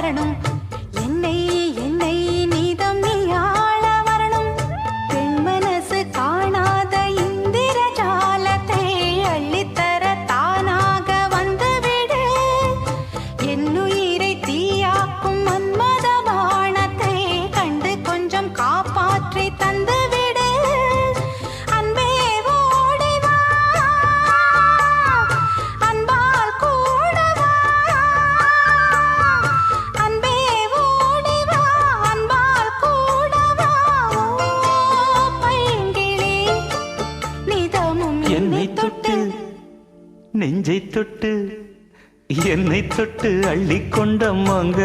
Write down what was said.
வரணும் என்னை என்னை நீதம் நீ ஆள வரணும் பெண் மனசு காணாத இந்திர ஜாலத்தை அள்ளித்தர தானாக வந்துவிடு என்னுயிரை தீயாக்கும் மன்மத பாணத்தை கண்டு கொஞ்சம் காப்பாற்றி தந்துவிடு அன்பே ஓடி வா அன்பால் கூட வா அன்பே ஓடி வா அன்பால் கூட வா ஓ பைங்கிளி நிதமும் என்னை தொட்டு நெஞ்சை தொட்டு என்னை தொட்டு அள்ளிக்கொண்ட மங்க